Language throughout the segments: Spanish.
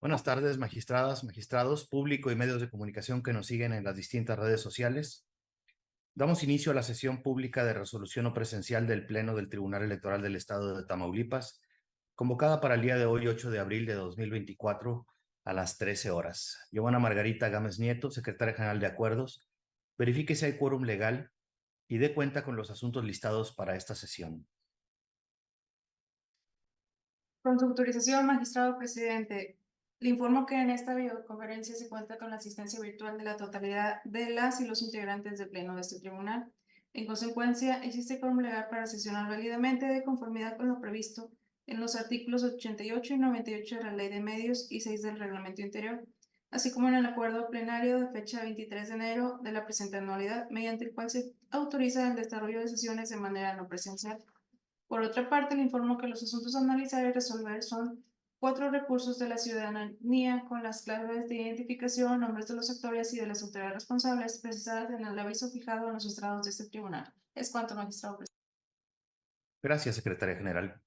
Buenas tardes, magistradas, magistrados, público y medios de comunicación que nos siguen en las distintas redes sociales. Damos inicio a la sesión pública de resolución no presencial del Pleno del Tribunal Electoral del Estado de Tamaulipas, convocada para el día de hoy, 8 de abril de 2024, a las 13 horas. Giovanna Margarita Gámez Nieto, secretaria general de Acuerdos, verifique si hay quórum legal y dé cuenta con los asuntos listados para esta sesión. Con su autorización, magistrado presidente, le informo que en esta videoconferencia se cuenta con la asistencia virtual de la totalidad de las y los integrantes del Pleno de este tribunal. En consecuencia, existe quórum legal para sesionar válidamente de conformidad con lo previsto en los artículos 88 y 98 de la Ley de Medios y 6 del Reglamento Interior, así como en el acuerdo plenario de fecha 23 de enero de la presente anualidad, mediante el cual se autoriza el desarrollo de sesiones de manera no presencial. Por otra parte, le informo que los asuntos a analizar y resolver son 4 recursos de la ciudadanía con las claves de identificación, nombres de los actores y de las autoridades responsables precisadas en el aviso fijado en los estrados de este tribunal. Es cuanto, magistrado presidente. Gracias, secretaria general.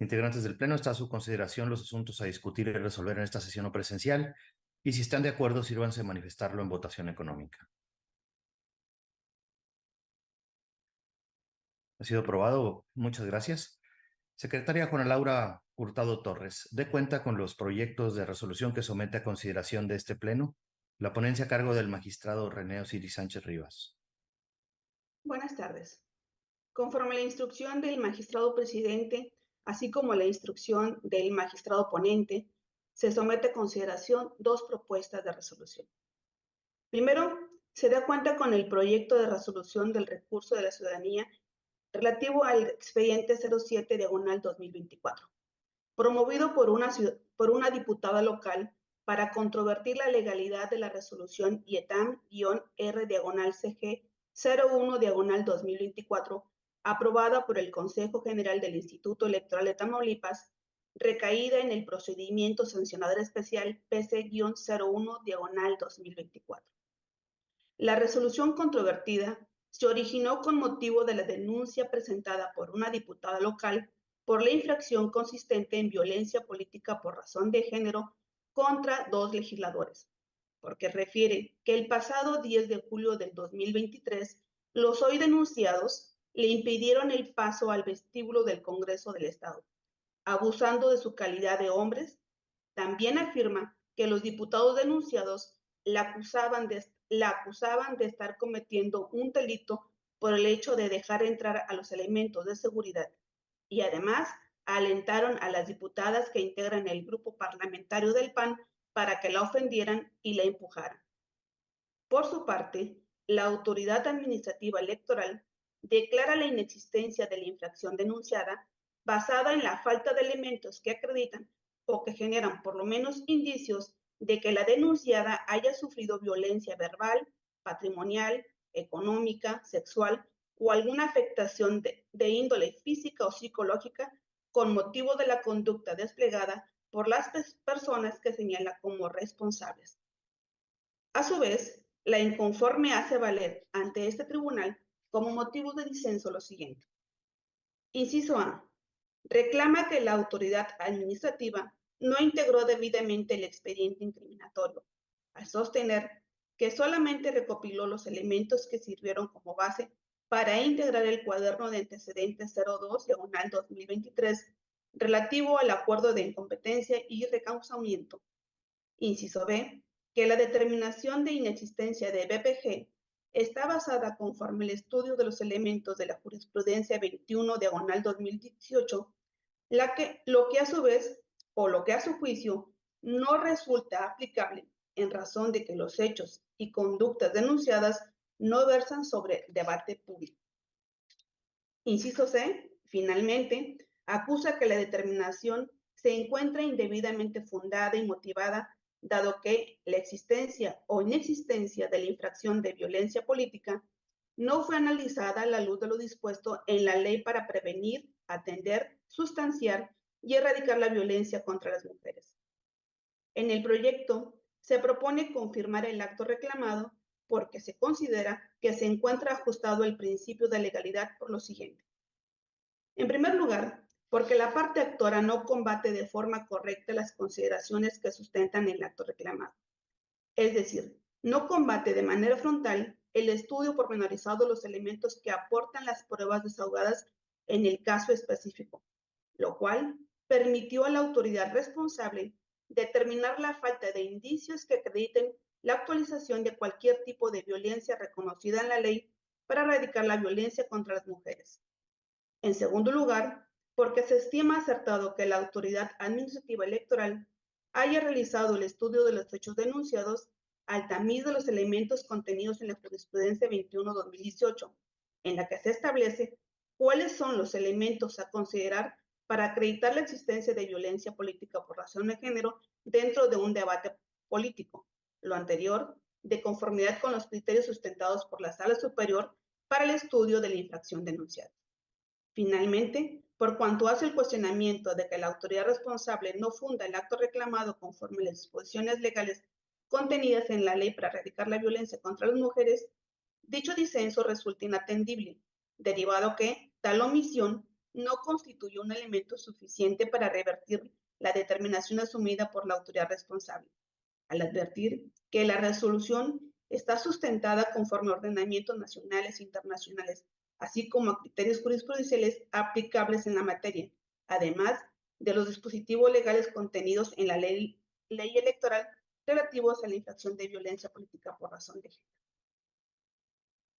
Integrantes del Pleno, está a su consideración los asuntos a discutir y resolver en esta sesión no presencial, y si están de acuerdo, sírvanse a manifestarlo en votación económica. Ha sido aprobado. Muchas gracias. Secretaria Juana Laura Hurtado Torres, dé cuenta con los proyectos de resolución que somete a consideración de este Pleno, la ponencia a cargo del magistrado René Osiris Sánchez Rivas. Buenas tardes. Conforme a la instrucción del magistrado presidente, así como la instrucción del magistrado ponente, se somete a consideración 2 propuestas de resolución. Primero, se da cuenta con el proyecto de resolución del recurso de la ciudadanía relativo al expediente 07/2024, promovido por una diputada local para controvertir la legalidad de la resolución IETAM-R/CG 01/2024, aprobada por el Consejo General del Instituto Electoral de Tamaulipas, recaída en el procedimiento sancionador especial PC-01/2024. La resolución controvertida se originó con motivo de la denuncia presentada por una diputada local por la infracción consistente en violencia política por razón de género contra 2 legisladores, porque refiere que el pasado 10 de julio del 2023, los hoy denunciados le impidieron el paso al vestíbulo del Congreso del Estado, abusando de su calidad de hombres. También afirma que los diputados denunciados la acusaban de estar cometiendo un delito por el hecho de dejar entrar a los elementos de seguridad, y además alentaron a las diputadas que integran el grupo parlamentario del PAN para que la ofendieran y la empujaran. Por su parte, la autoridad administrativa electoral declara la inexistencia de la infracción denunciada basada en la falta de elementos que acreditan o que generan por lo menos indicios de que la denunciada haya sufrido violencia verbal, patrimonial, económica, sexual o alguna afectación de índole física o psicológica con motivo de la conducta desplegada por las personas que señala como responsables. A su vez, la inconforme hace valer ante este tribunal como motivo de disenso lo siguiente. Inciso A. Reclama que la autoridad administrativa no integró debidamente el expediente incriminatorio, al sostener que solamente recopiló los elementos que sirvieron como base para integrar el cuaderno de antecedentes 02/2023 relativo al acuerdo de incompetencia y recausamiento. Inciso B. Que la determinación de inexistencia de BPG está basada conforme el estudio de los elementos de la jurisprudencia 21/2018, lo que a su vez, o lo que a su juicio, no resulta aplicable en razón de que los hechos y conductas denunciadas no versan sobre debate público. Inciso C, finalmente, acusa que la determinación se encuentra indebidamente fundada y motivada, dado que la existencia o inexistencia de la infracción de violencia política no fue analizada a la luz de lo dispuesto en la ley para prevenir, atender, sustanciar y erradicar la violencia contra las mujeres. En el proyecto se propone confirmar el acto reclamado porque se considera que se encuentra ajustado el principio de legalidad por lo siguiente. En primer lugar, porque la parte actora no combate de forma correcta las consideraciones que sustentan el acto reclamado. Es decir, no combate de manera frontal el estudio pormenorizado de los elementos que aportan las pruebas desahogadas en el caso específico, lo cual permitió a la autoridad responsable determinar la falta de indicios que acrediten la actualización de cualquier tipo de violencia reconocida en la ley para erradicar la violencia contra las mujeres. En segundo lugar, porque se estima acertado que la autoridad administrativa electoral haya realizado el estudio de los hechos denunciados al tamiz de los elementos contenidos en la jurisprudencia 21-2018, en la que se establece cuáles son los elementos a considerar para acreditar la existencia de violencia política por razón de género dentro de un debate político. Lo anterior, de conformidad con los criterios sustentados por la Sala Superior para el estudio de la infracción denunciada. Finalmente, por cuanto hace el cuestionamiento de que la autoridad responsable no funda el acto reclamado conforme a las disposiciones legales contenidas en la ley para erradicar la violencia contra las mujeres, dicho disenso resulta inatendible, derivado que tal omisión no constituye un elemento suficiente para revertir la determinación asumida por la autoridad responsable, al advertir que la resolución está sustentada conforme a ordenamientos nacionales e internacionales, así como a criterios jurisprudenciales aplicables en la materia, además de los dispositivos legales contenidos en la ley electoral relativos a la infracción de violencia política por razón de género.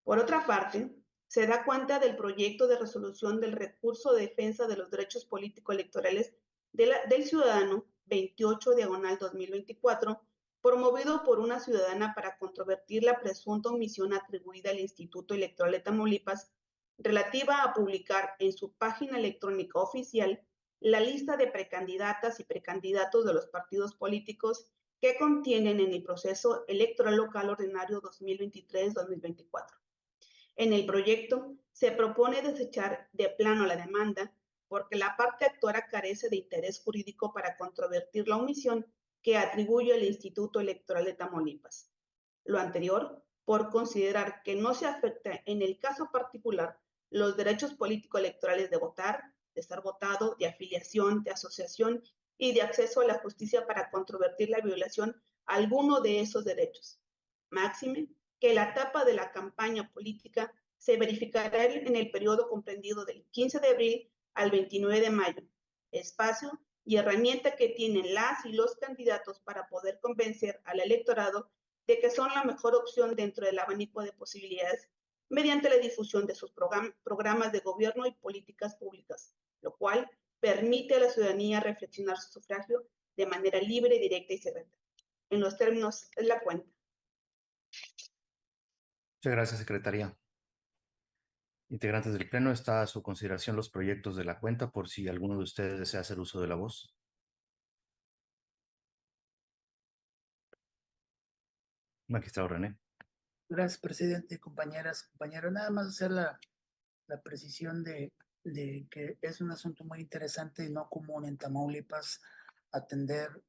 Por otra parte, se da cuenta del proyecto de resolución del recurso de defensa de los derechos político-electorales del ciudadano 28/2024, promovido por una ciudadana para controvertir la presunta omisión atribuida al Instituto Electoral de Tamaulipas relativa a publicar en su página electrónica oficial la lista de precandidatas y precandidatos de los partidos políticos que contienen en el proceso electoral local ordinario 2023-2024. En el proyecto se propone desechar de plano la demanda porque la parte actora carece de interés jurídico para controvertir la omisión que atribuye el Instituto Electoral de Tamaulipas. Lo anterior, por considerar que no se afecta en el caso particular los derechos político-electorales de votar, de ser votado, de afiliación, de asociación y de acceso a la justicia para controvertir la violación a alguno de esos derechos. Máxime, que la etapa de la campaña política se verificará en el periodo comprendido del 15 de abril al 29 de mayo, espacio y herramienta que tienen las y los candidatos para poder convencer al electorado de que son la mejor opción dentro del abanico de posibilidades mediante la difusión de sus programas de gobierno y políticas públicas, lo cual permite a la ciudadanía reflexionar su sufragio de manera libre, directa y secreta. En los términos de la cuenta. Muchas gracias, secretaría. Integrantes del Pleno, está a su consideración los proyectos de la cuenta por si alguno de ustedes desea hacer uso de la voz. Magistrado René. Gracias, presidente, compañeras, compañeros. Nada más hacer la precisión de que es un asunto muy interesante y no común en Tamaulipas atender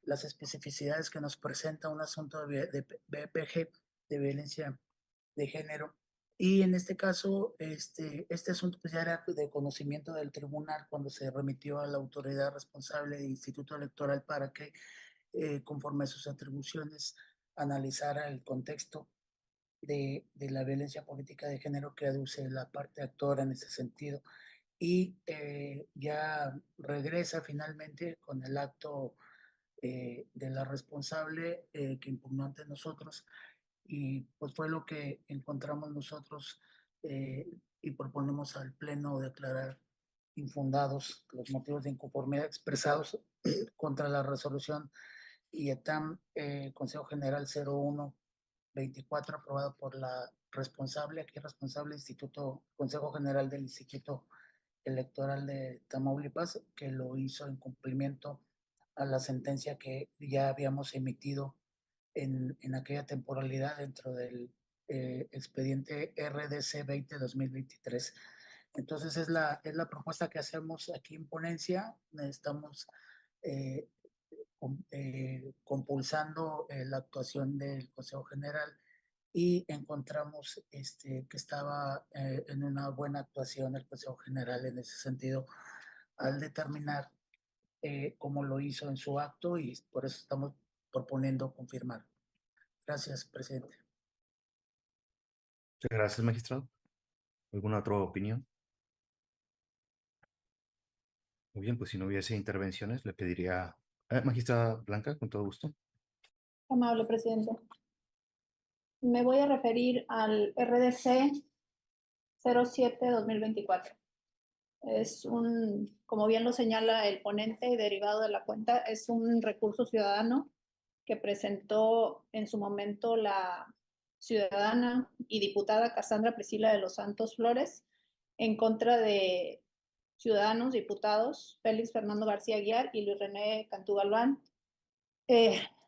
las especificidades que nos presenta un asunto de BPG, de violencia de género. Y en este caso, este asunto pues ya era de conocimiento del tribunal cuando se remitió a la autoridad responsable del Instituto Electoral para que, conforme a sus atribuciones, analizara el contexto de la violencia política de género que aduce la parte actora en ese sentido. Y ya regresa finalmente con el acto de la responsable que impugnó ante nosotros, y pues fue lo que encontramos nosotros y proponemos al Pleno declarar infundados los motivos de inconformidad expresados contra la resolución IETAM Consejo General 01-24, aprobado por la responsable, aquí responsable Instituto, Consejo General del Instituto Electoral de Tamaulipas, que lo hizo en cumplimiento a la sentencia que ya habíamos emitido en aquella temporalidad dentro del expediente RDC 20-2023. Entonces es la propuesta que hacemos aquí en ponencia. Estamos compulsando la actuación del Consejo General y encontramos que estaba en una buena actuación el Consejo General en ese sentido al determinar como lo hizo en su acto, y por eso estamos proponiendo confirmar. Gracias, presidente. Muchas gracias, magistrado. ¿Alguna otra opinión? Muy bien, pues si no hubiese intervenciones, le pediría... magistrada Blanca, con todo gusto. Amable presidente. Me voy a referir al RDC 07-2024. Es como bien lo señala el ponente y derivado de la cuenta, es un recurso ciudadano que presentó en su momento la ciudadana y diputada Cassandra Priscila de los Santos Flores en contra de ciudadanos diputados Félix Fernando García Aguiar y Luis René Cantú Galván,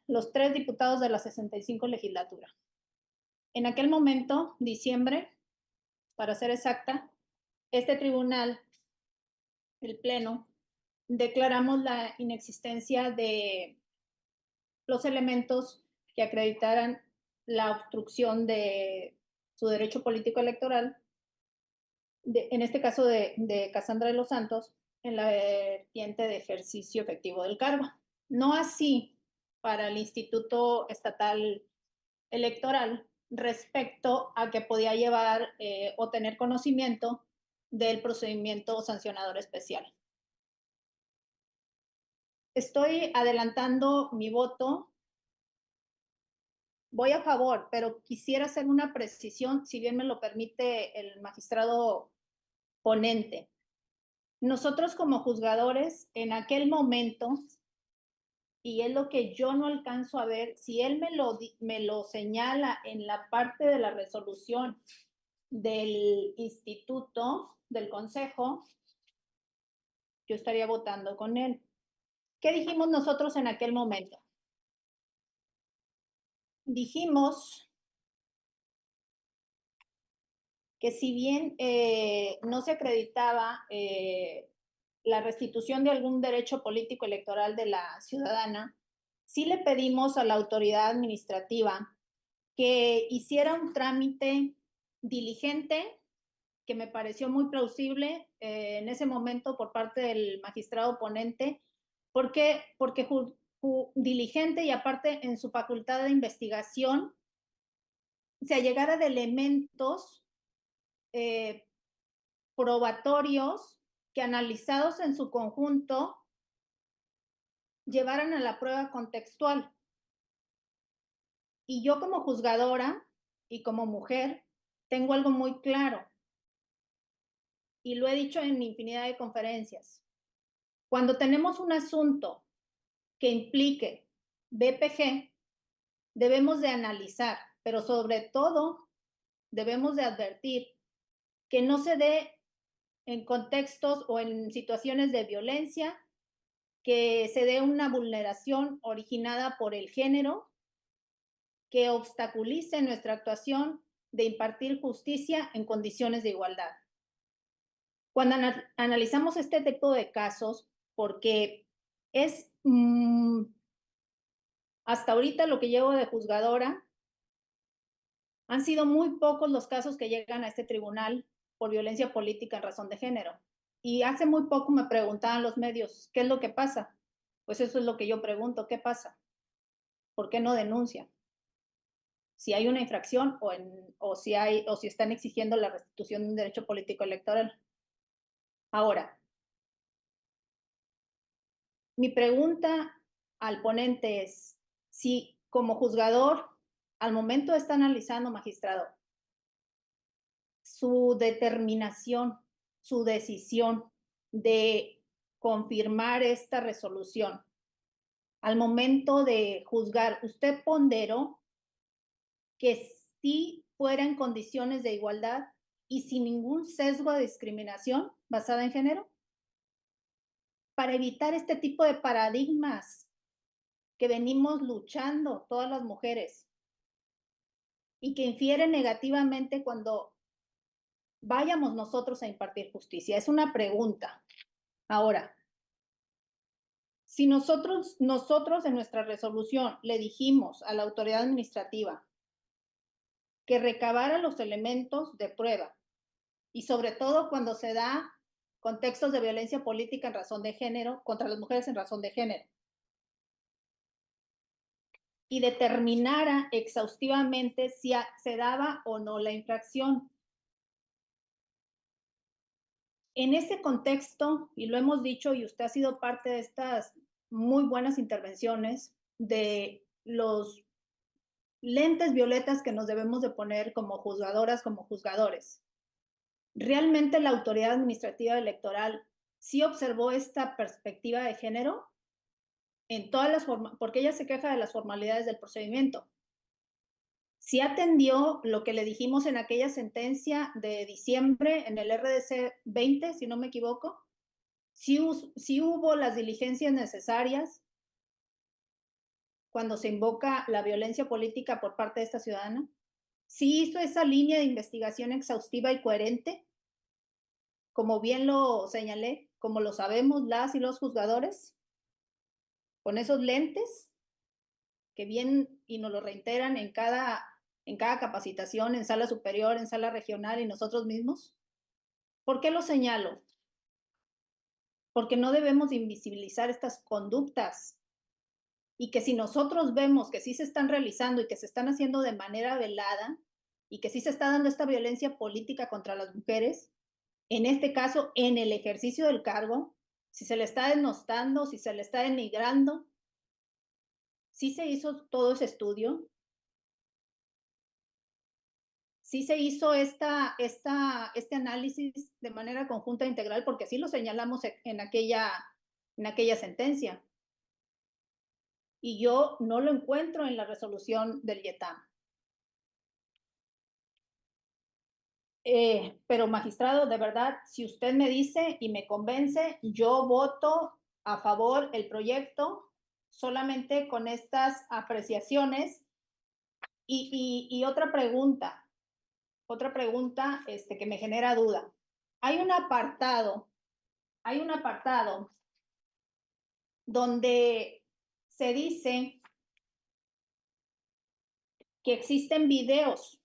los 3 diputados de la 65 legislatura. En aquel momento, diciembre, para ser exacta, este tribunal, el Pleno, declaramos la inexistencia de los elementos que acreditaran la obstrucción de su derecho político electoral, en este caso de Cassandra de los Santos, en la vertiente de ejercicio efectivo del cargo. No así para el Instituto Estatal Electoral respecto a que podía llevar o tener conocimiento del procedimiento sancionador especial. Estoy adelantando mi voto. Voy a favor, pero quisiera hacer una precisión, si bien me lo permite el magistrado ponente. Nosotros como juzgadores, en aquel momento, y es lo que yo no alcanzo a ver, si él me lo señala en la parte de la resolución del instituto, del consejo, yo estaría votando con él. ¿Qué dijimos nosotros en aquel momento? Dijimos que si bien no se acreditaba la restitución de algún derecho político electoral de la ciudadana, sí le pedimos a la autoridad administrativa que hiciera un trámite diligente, que me pareció muy plausible en ese momento por parte del magistrado ponente, porque diligente y aparte en su facultad de investigación se allegara de elementos probatorios que analizados en su conjunto llevaran a la prueba contextual. Y yo como juzgadora y como mujer tengo algo muy claro, y lo he dicho en infinidad de conferencias. Cuando tenemos un asunto que implique BPG, debemos de analizar, pero sobre todo debemos de advertir que no se dé en contextos o en situaciones de violencia, que se dé una vulneración originada por el género, que obstaculice nuestra actuación de impartir justicia en condiciones de igualdad. Cuando analizamos este tipo de casos, porque es hasta ahorita lo que llevo de juzgadora, han sido muy pocos los casos que llegan a este tribunal por violencia política en razón de género. Y hace muy poco me preguntaban los medios, ¿qué es lo que pasa? Pues eso es lo que yo pregunto, ¿qué pasa? ¿Por qué no denuncian? Si hay una infracción o si están exigiendo la restitución de un derecho político electoral. Ahora, mi pregunta al ponente es, si como juzgador, al momento está analizando, magistrado, su determinación, su decisión de confirmar esta resolución, al momento de juzgar, ¿usted ponderó que sí fuera en condiciones de igualdad y sin ningún sesgo de discriminación basada en género? Para evitar este tipo de paradigmas que venimos luchando todas las mujeres y que infieren negativamente cuando vayamos nosotros a impartir justicia. Es una pregunta. Ahora, si nosotros en nuestra resolución le dijimos a la autoridad administrativa que recabara los elementos de prueba, y sobre todo cuando se da contextos de violencia política en razón de género, contra las mujeres en razón de género, y determinara exhaustivamente si se daba o no la infracción. En ese contexto, y lo hemos dicho, y usted ha sido parte de estas muy buenas intervenciones, de los lentes violetas que nos debemos de poner como juzgadoras, como juzgadores. ¿Realmente la autoridad administrativa electoral sí observó esta perspectiva de género? En todas las formas, porque ella se queja de las formalidades del procedimiento. Sí atendió lo que le dijimos en aquella sentencia de diciembre en el RDC 20, si no me equivoco. Sí hubo las diligencias necesarias cuando se invoca la violencia política por parte de esta ciudadana. Sí hizo esa línea de investigación exhaustiva y coherente, como bien lo señalé, como lo sabemos las y los juzgadores, con esos lentes que bien y nos lo reiteran en cada capacitación, en sala superior, en sala regional y nosotros mismos. ¿Por qué lo señalo? Porque no debemos invisibilizar estas conductas, y que si nosotros vemos que sí se están realizando y que se están haciendo de manera velada y que sí se está dando esta violencia política contra las mujeres, en este caso en el ejercicio del cargo, si se le está denostando, si se le está denigrando, sí se hizo todo ese estudio, sí se hizo este análisis de manera conjunta e integral, porque así lo señalamos en aquella sentencia. Y yo no lo encuentro en la resolución del YETAM. Pero magistrado, de verdad, si usted me dice y me convence, yo voto a favor el proyecto solamente con estas apreciaciones. Y otra pregunta que me genera duda. Hay un apartado donde se dice que existen videos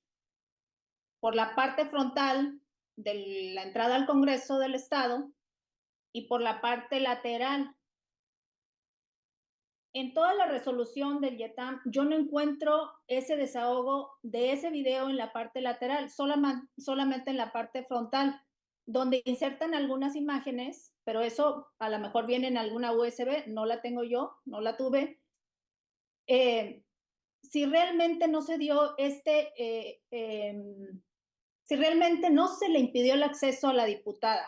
por la parte frontal de la entrada al Congreso del Estado y por la parte lateral. En toda la resolución del YETAM, yo no encuentro ese desahogo de ese video en la parte lateral, solamente en la parte frontal, donde insertan algunas imágenes, pero eso a lo mejor viene en alguna USB, no la tengo yo, no la tuve. Si realmente no se dio si realmente no se le impidió el acceso a la diputada,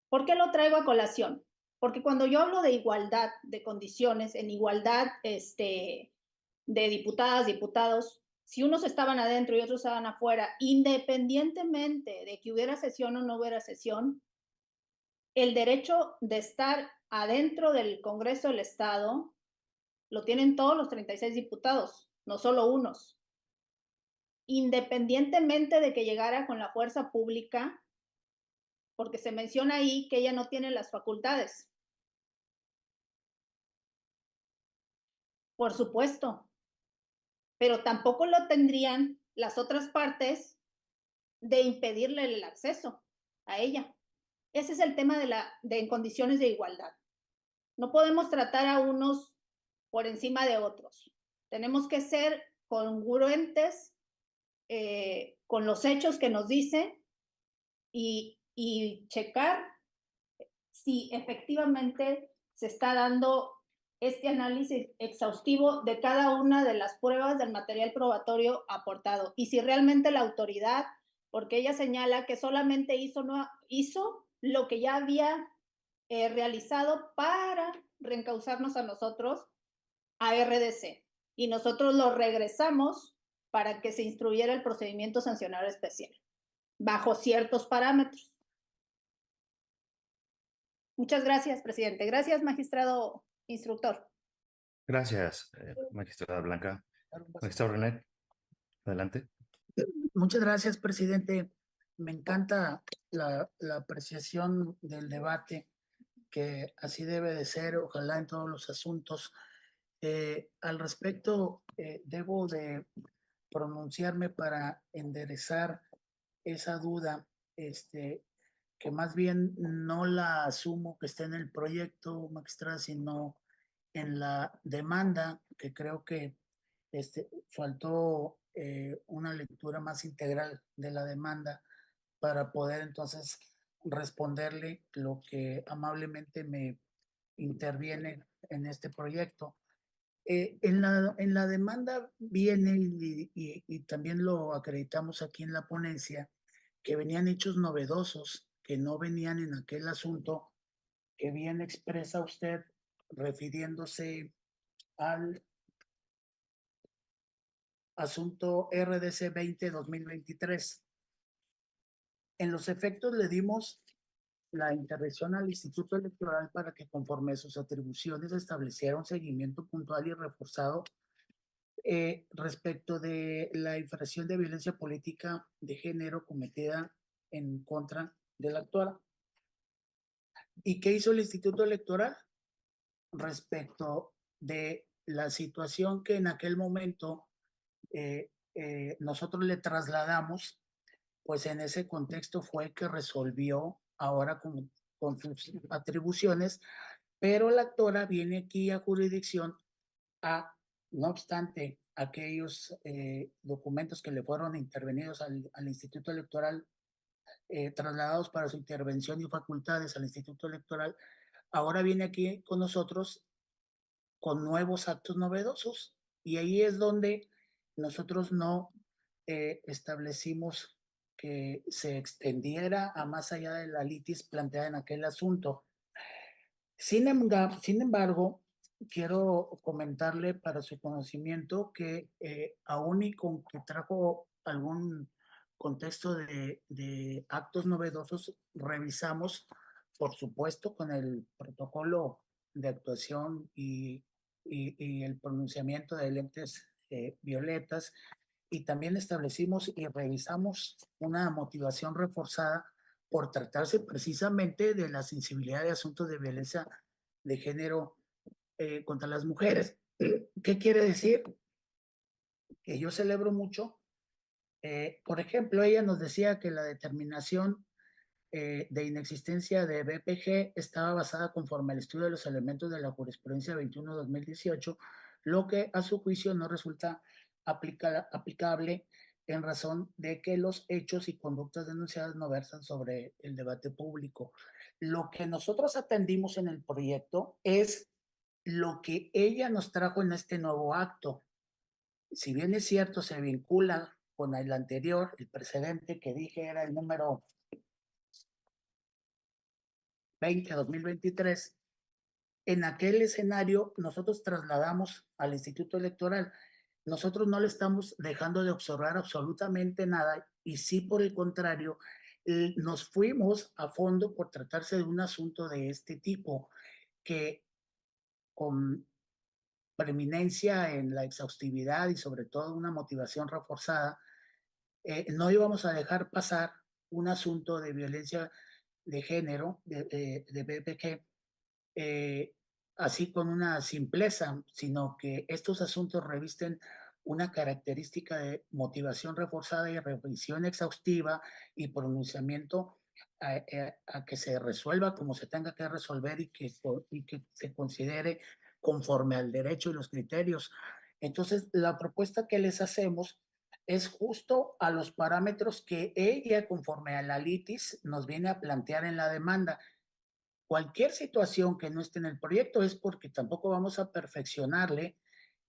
¿por qué lo traigo a colación? Porque cuando yo hablo de igualdad de condiciones, en igualdad de diputadas, diputados, si unos estaban adentro y otros estaban afuera, independientemente de que hubiera sesión o no hubiera sesión, el derecho de estar adentro del Congreso del Estado lo tienen todos los 36 diputados, no solo unos. Independientemente de que llegara con la fuerza pública, porque se menciona ahí que ella no tiene las facultades. Por supuesto, pero tampoco lo tendrían las otras partes de impedirle el acceso a ella. Ese es el tema de condiciones de igualdad. No podemos tratar a unos por encima de otros. Tenemos que ser congruentes con los hechos que nos dicen y checar si efectivamente se está dando este análisis exhaustivo de cada una de las pruebas del material probatorio aportado y si realmente la autoridad, porque ella señala que solamente hizo lo que ya había realizado para reencauzarnos a nosotros a RDC y nosotros lo regresamos para que se instruyera el procedimiento sancionador especial bajo ciertos parámetros. Muchas gracias, presidente. Gracias, magistrado instructor. Gracias, magistrada Blanca. Magistrado René, adelante. Muchas gracias, presidente. Me encanta la apreciación del debate, que así debe de ser, ojalá en todos los asuntos. Al respecto, debo de pronunciarme para enderezar esa duda, que más bien no la asumo que esté en el proyecto, magistrada, sino en la demanda, que creo que faltó una lectura más integral de la demanda para poder entonces responderle lo que amablemente me interviene en este proyecto. En la demanda viene, y también lo acreditamos aquí en la ponencia, que venían hechos novedosos, que no venían en aquel asunto que bien expresa usted refiriéndose al asunto RDC 20-2023. En los efectos le dimos la intervención al Instituto Electoral para que, conforme a sus atribuciones, estableciera un seguimiento puntual y reforzado respecto de la infracción de violencia política de género cometida en contra de la actual. ¿Y qué hizo el Instituto Electoral? Respecto de la situación que en aquel momento nosotros le trasladamos, pues en ese contexto fue que resolvió ahora con sus atribuciones, pero la actora viene aquí a jurisdicción no obstante aquellos documentos que le fueron intervenidos al Instituto Electoral, trasladados para su intervención y facultades al Instituto Electoral, ahora viene aquí con nosotros con nuevos actos novedosos. Y ahí es donde nosotros no establecimos que se extendiera a más allá de la litis planteada en aquel asunto. Sin embargo, quiero comentarle para su conocimiento que aún y con que trajo algún contexto de actos novedosos, revisamos, por supuesto, con el protocolo de actuación y el pronunciamiento de lentes violetas, y también establecimos y revisamos una motivación reforzada por tratarse precisamente de la sensibilidad de asuntos de violencia de género contra las mujeres. ¿Qué quiere decir? Que yo celebro mucho. Por ejemplo, ella nos decía que la determinación de inexistencia de BPG estaba basada conforme al estudio de los elementos de la jurisprudencia 21-2018, lo que a su juicio no resulta aplicable en razón de que los hechos y conductas denunciadas no versan sobre el debate público. Lo que nosotros atendimos en el proyecto es lo que ella nos trajo en este nuevo acto. Si bien es cierto, se vincula con el anterior, el precedente que dije era el número 20-2023, en aquel escenario nosotros trasladamos al Instituto Electoral. Nosotros no le estamos dejando de observar absolutamente nada, y sí, por el contrario, nos fuimos a fondo por tratarse de un asunto de este tipo, que con preeminencia en la exhaustividad y sobre todo una motivación reforzada, no íbamos a dejar pasar un asunto de violencia de género, de BPG, así con una simpleza, sino que estos asuntos revisten una característica de motivación reforzada y revisión exhaustiva y pronunciamiento a que se resuelva como se tenga que resolver, y que se considere conforme al derecho y los criterios. Entonces, la propuesta que les hacemos es justo a los parámetros que ella, conforme a la litis, nos viene a plantear en la demanda. Cualquier situación que no esté en el proyecto es porque tampoco vamos a perfeccionarle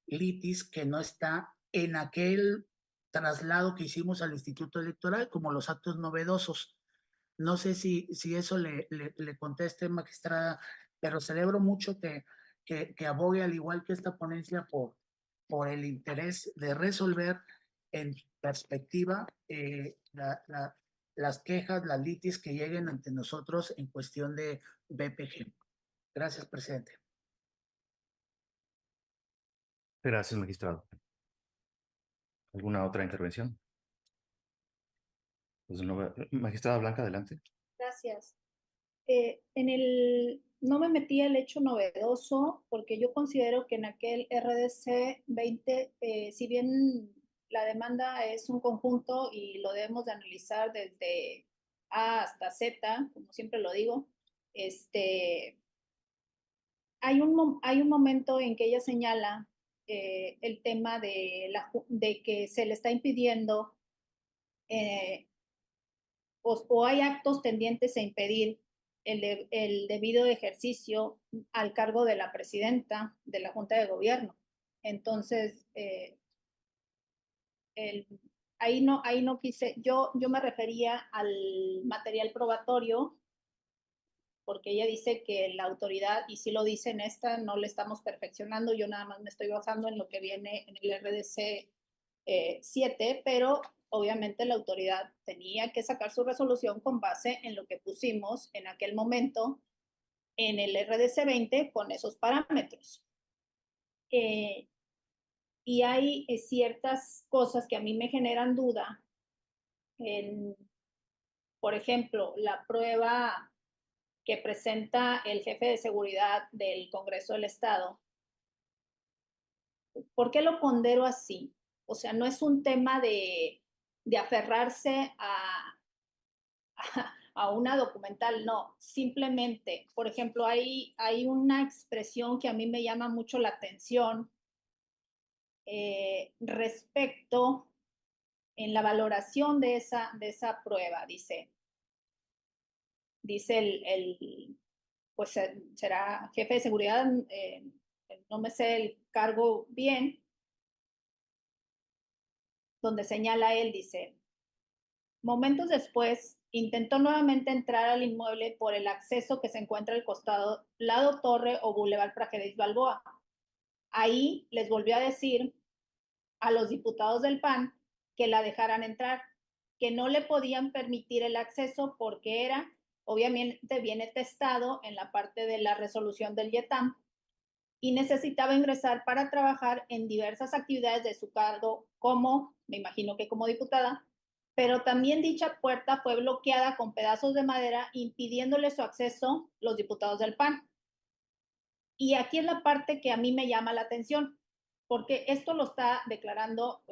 litis que no está en aquel traslado que hicimos al Instituto Electoral, como los actos novedosos. No sé si eso le conteste, magistrada, pero celebro mucho que abogue, al igual que esta ponencia, por el interés de resolver en perspectiva las quejas, las litis que lleguen ante nosotros en cuestión de BPG. Gracias, presidente. Gracias, magistrado. ¿Alguna otra intervención? Pues magistrada Blanca, adelante. Gracias. No me metí el hecho novedoso porque yo considero que en aquel RDC 20, si bien la demanda es un conjunto y lo debemos de analizar desde A hasta Z, como siempre lo digo. Hay un momento en que ella señala el tema de que se le está impidiendo o hay actos tendientes a impedir el debido ejercicio al cargo de la presidenta de la Junta de Gobierno. Entonces, ahí no quise, yo me refería al material probatorio, porque ella dice que la autoridad, y sí lo dice en esta, no le estamos perfeccionando, yo nada más me estoy basando en lo que viene en el RDC 7, pero obviamente la autoridad tenía que sacar su resolución con base en lo que pusimos en aquel momento en el RDC 20 con esos parámetros. Y hay ciertas cosas que a mí me generan duda. Por ejemplo, la prueba que presenta el jefe de seguridad del Congreso del Estado. ¿Por qué lo pondero así? O sea, no es un tema de aferrarse a una documental, no. Simplemente, por ejemplo, hay una expresión que a mí me llama mucho la atención respecto en la valoración de esa prueba. Dice pues será jefe de seguridad, no me sé el cargo bien, donde señala él, dice, momentos después, intentó nuevamente entrar al inmueble por el acceso que se encuentra al costado, lado Torre o Boulevard Praxedis Balboa. Ahí les volvió a decir a los diputados del PAN que la dejaran entrar, que no le podían permitir el acceso porque era, obviamente viene testado en la parte de la resolución del YETAM, y necesitaba ingresar para trabajar en diversas actividades de su cargo como, me imagino que como diputada, pero también dicha puerta fue bloqueada con pedazos de madera impidiéndole su acceso los diputados del PAN. Y aquí es la parte que a mí me llama la atención, porque esto lo está declarando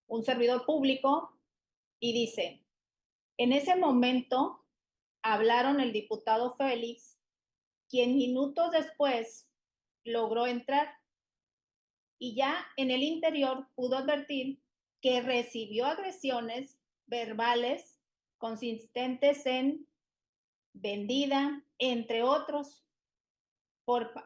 un servidor público y dice, en ese momento hablaron el diputado Félix, quien minutos después logró entrar y ya en el interior pudo advertir que recibió agresiones verbales consistentes en vendida, entre otros.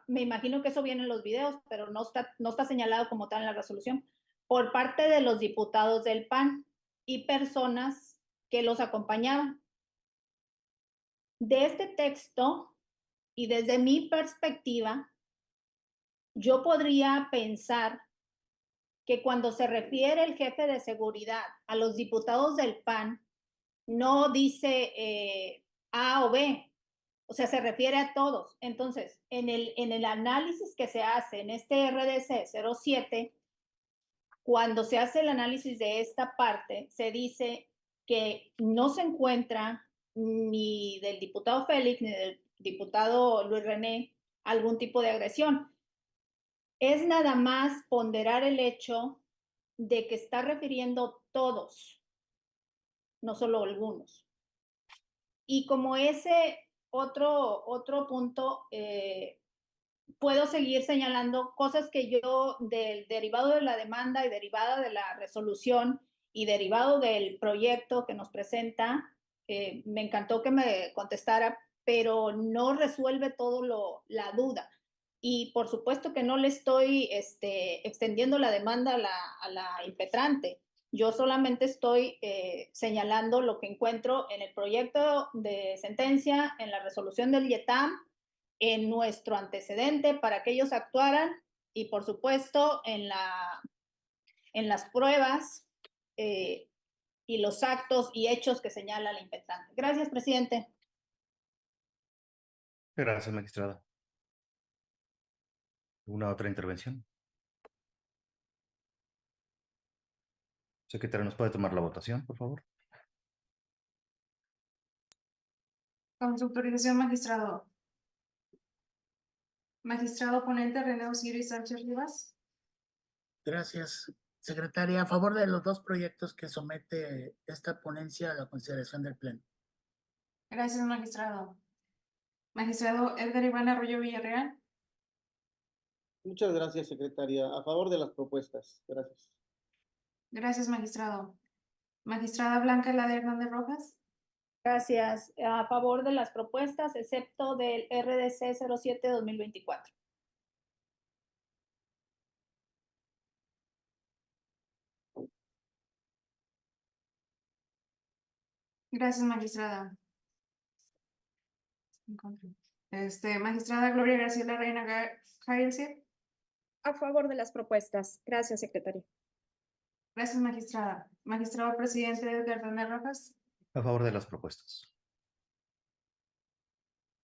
Me imagino que eso viene en los videos, pero no está señalado como tal en la resolución, por parte de los diputados del PAN y personas que los acompañaban. De este texto y desde mi perspectiva, yo podría pensar que cuando se refiere el jefe de seguridad a los diputados del PAN, no dice A o B, o sea, se refiere a todos. Entonces, en el análisis que se hace en este RDC 07, cuando se hace el análisis de esta parte, se dice que no se encuentra ni del diputado Félix ni del diputado Luis René algún tipo de agresión. Es nada más ponderar el hecho de que está refiriendo todos, no solo algunos. Y como ese otro punto, puedo seguir señalando cosas que yo, derivado de la demanda y derivada de la resolución y derivado del proyecto que nos presenta, me encantó que me contestara, pero no resuelve todo la duda. Y por supuesto que no le estoy extendiendo la demanda a la impetrante. Yo solamente estoy señalando lo que encuentro en el proyecto de sentencia, en la resolución del YETAM, en nuestro antecedente para que ellos actuaran y por supuesto en las pruebas y los actos y hechos que señala la impetrante. Gracias, presidente. Gracias, magistrada. ¿Alguna otra intervención? Secretario, ¿nos puede tomar la votación, por favor? Con su autorización, magistrado. Magistrado ponente René Osiris Sánchez Rivas. Gracias. Secretaria, a favor de los dos proyectos que somete esta ponencia a la consideración del Pleno. Gracias, magistrado. Magistrado Edgar Iván Arroyo Villarreal. Muchas gracias, secretaria. A favor de las propuestas. Gracias. Gracias, magistrado. Magistrada Blanca Eladia Hernández Rojas. Gracias. A favor de las propuestas, excepto del RDC 07-2024. Gracias, magistrada. Magistrada Gloria Graciela Reina Jairce. A favor de las propuestas. Gracias, secretaria. Gracias, magistrada. Magistrado presidente Edgar Hernández Rojas. A favor de las propuestas.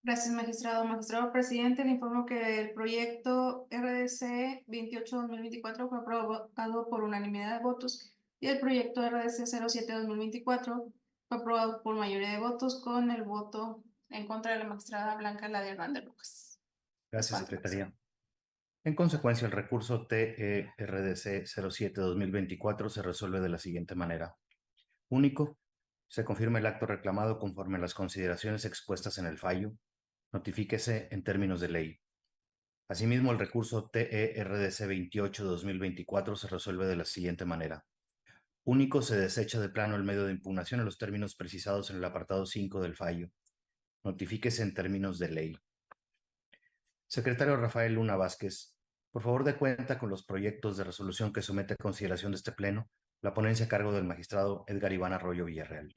Gracias, magistrado. Magistrado presidente, le informo que el proyecto RDC 28-2024 fue aprobado por unanimidad de votos y el proyecto RDC 07-2024 fue aprobado por mayoría de votos con el voto en contra de la magistrada Blanca Eladia Hernández Rojas. Gracias, secretaría. En consecuencia, el recurso TERDC 07-2024 se resuelve de la siguiente manera. Único, se confirma el acto reclamado conforme a las consideraciones expuestas en el fallo. Notifíquese en términos de ley. Asimismo, el recurso TERDC 28-2024 se resuelve de la siguiente manera. Único, se desecha de plano el medio de impugnación en los términos precisados en el apartado 5 del fallo. Notifíquese en términos de ley. Secretario Rafael Luna Vázquez, por favor dé cuenta con los proyectos de resolución que somete a consideración de este Pleno la ponencia a cargo del magistrado Edgar Iván Arroyo Villarreal.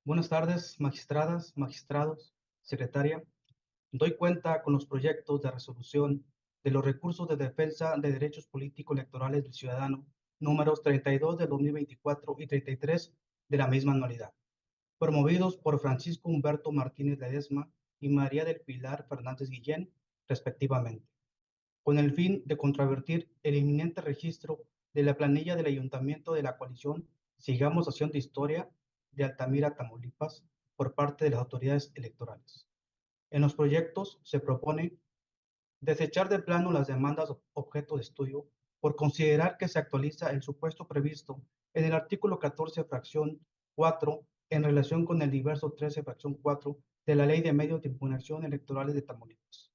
Buenas tardes, magistradas, magistrados, secretaria. Doy cuenta con los proyectos de resolución de los recursos de defensa de derechos políticos electorales del ciudadano, números 32 de 2024 y 33 de la misma anualidad, promovidos por Francisco Humberto Martínez Ledesma y María del Pilar Fernández Guillén, respectivamente, con el fin de controvertir el inminente registro de la planilla del Ayuntamiento de la coalición Sigamos Haciendo Historia de Altamira, Tamaulipas, por parte de las autoridades electorales. En los proyectos se propone desechar de plano las demandas objeto de estudio por considerar que se actualiza el supuesto previsto en el artículo 14, fracción 4, en relación con el diverso 13, fracción 4, de la Ley de Medios de Impugnación Electorales de Tamaulipas.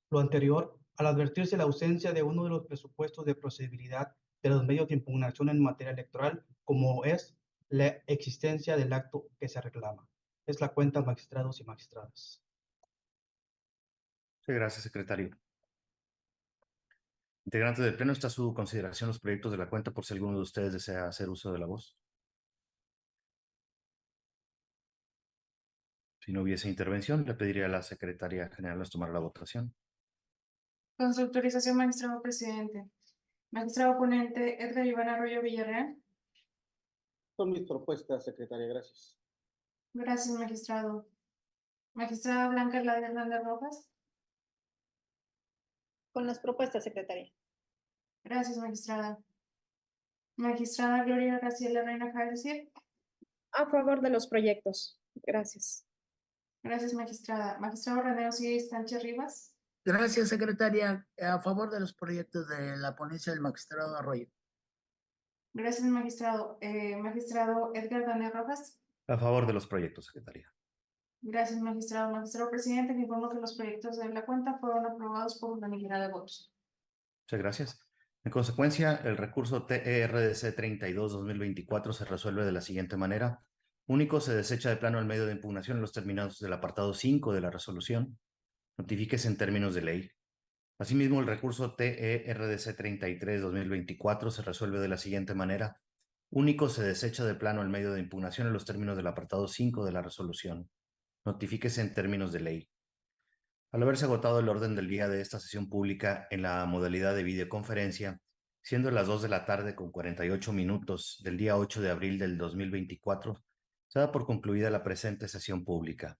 Lo anterior, al advertirse la ausencia de uno de los presupuestos de procedibilidad de los medios de impugnación en materia electoral, como es la existencia del acto que se reclama. Es la cuenta, magistrados y magistradas. Sí, gracias, secretario. Integrantes del Pleno, está a su consideración los proyectos de la cuenta por si alguno de ustedes desea hacer uso de la voz. Si no hubiese intervención, le pediría a la secretaria general tomar la votación. Con su autorización, magistrado presidente. Magistrado ponente Edgar Iván Arroyo Villarreal. Son mis propuestas, secretaria. Gracias. Gracias, magistrado. Magistrada Blanca Eladia Hernández Rojas. Con las propuestas, secretaria. Gracias, magistrada. Magistrada Gloria Graciela Reina Jairce. A favor de los proyectos. Gracias. Gracias, magistrada. Magistrado René Osiris Sánchez Rivas. Gracias, secretaria. A favor de los proyectos de la ponencia del magistrado Arroyo. Gracias, magistrado. Magistrado Edgar Danés Rojas. A favor de los proyectos, secretaria. Gracias, magistrado. Magistrado presidente, le informo que los proyectos de la cuenta fueron aprobados por unanimidad de votos. Muchas gracias. En consecuencia, el recurso TERDC 32-2024 se resuelve de la siguiente manera. Único, se desecha de plano el medio de impugnación en los términos del apartado 5 de la resolución. Notifíquese en términos de ley. Asimismo, el recurso TERDC 33-2024 se resuelve de la siguiente manera. Único, se desecha de plano el medio de impugnación en los términos del apartado 5 de la resolución. Notifíquese en términos de ley. Al haberse agotado el orden del día de esta sesión pública en la modalidad de videoconferencia, siendo las 2 de la tarde con 48 minutos del día 8 de abril del 2024, se da por concluida la presente sesión pública.